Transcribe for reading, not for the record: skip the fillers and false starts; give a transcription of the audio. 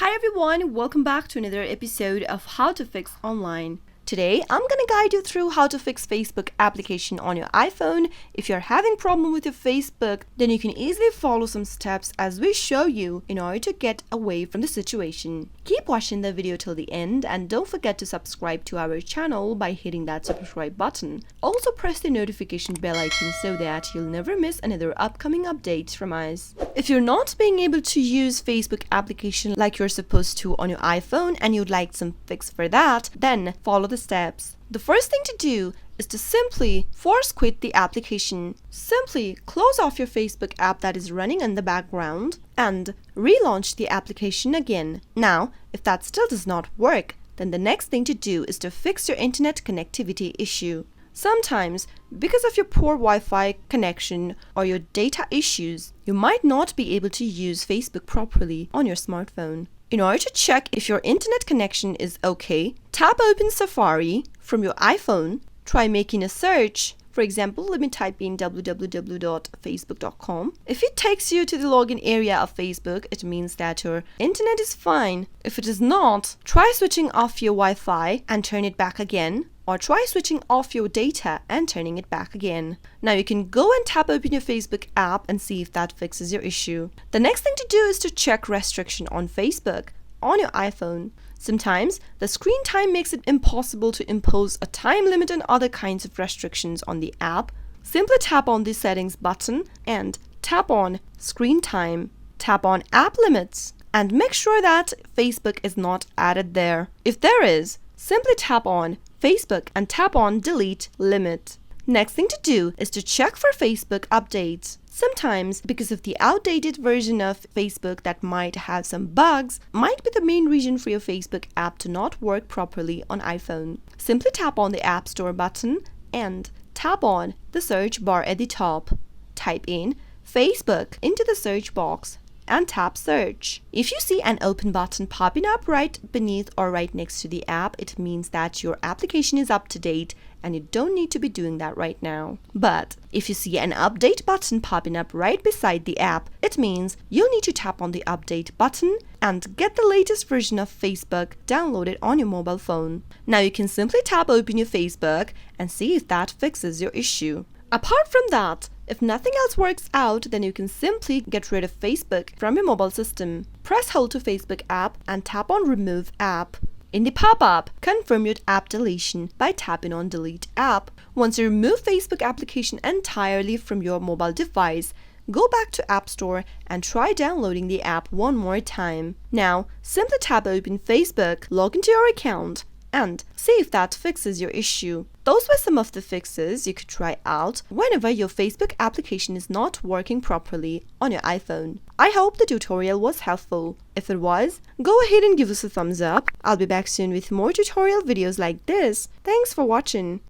Hi everyone, welcome back to another episode of How to Fix Online. Today, I'm gonna guide you through how to fix Facebook application on your iPhone. If you're having problem with your Facebook, then you can easily follow some steps as we show you in order to get away from the situation. Keep watching the video till the end and don't forget to subscribe to our channel by hitting that subscribe button. Also press the notification bell icon so that you'll never miss another upcoming update from us. If you're not being able to use Facebook application like you're supposed to on your iPhone and you'd like some fix for that, then follow the steps. The first thing to do is to simply force quit the application. Simply close off your Facebook app that is running in the background and relaunch the application again. Now, if that still does not work, then the next thing to do is to fix your internet connectivity issue. Sometimes, because of your poor Wi-Fi connection or your data issues, you might not be able to use Facebook properly on your smartphone. In order to check if your internet connection is okay, tap open Safari from your iPhone, try making a search. For example, let me type in www.facebook.com. If it takes you to the login area of Facebook, it means that your internet is fine. If it is not, try switching off your Wi-Fi and turn it back again, or try switching off your data and turning it back again. Now you can go and tap open your Facebook app and see if that fixes your issue. The next thing to do is to check restriction on Facebook on your iPhone. Sometimes the screen time makes it impossible to impose a time limit and other kinds of restrictions on the app. Simply tap on the settings button and tap on screen time. Tap on app limits and make sure that Facebook is not added there. If there is, simply tap on Facebook and tap on delete limit. Next thing to do is to check for Facebook updates. Sometimes, because of the outdated version of Facebook that might have some bugs, might be the main reason for your Facebook app to not work properly on iPhone. Simply tap on the App Store button and tap on the search bar at the top. Type in Facebook into the search box and tap search. If you see an open button popping up right beneath or right next to the app, it means that your application is up to date and you don't need to be doing that right now. But if you see an update button popping up right beside the app, it means you'll need to tap on the update button and get the latest version of Facebook downloaded on your mobile phone. Now you can simply tap open your Facebook and see if that fixes your issue. Apart from that, if nothing else works out, then you can simply get rid of Facebook from your mobile system. Press hold to Facebook app and tap on remove app. In the pop-up, confirm your app deletion by tapping on delete app. Once you remove Facebook application entirely from your mobile device, go back to App Store and try downloading the app one more time. Now, simply tap open Facebook, log into your account, and see if that fixes your issue. Those were some of the fixes you could try out whenever your Facebook application is not working properly on your iPhone. I hope the tutorial was helpful. If it was, go ahead and give us a thumbs up. I'll be back soon with more tutorial videos like this. Thanks for watching.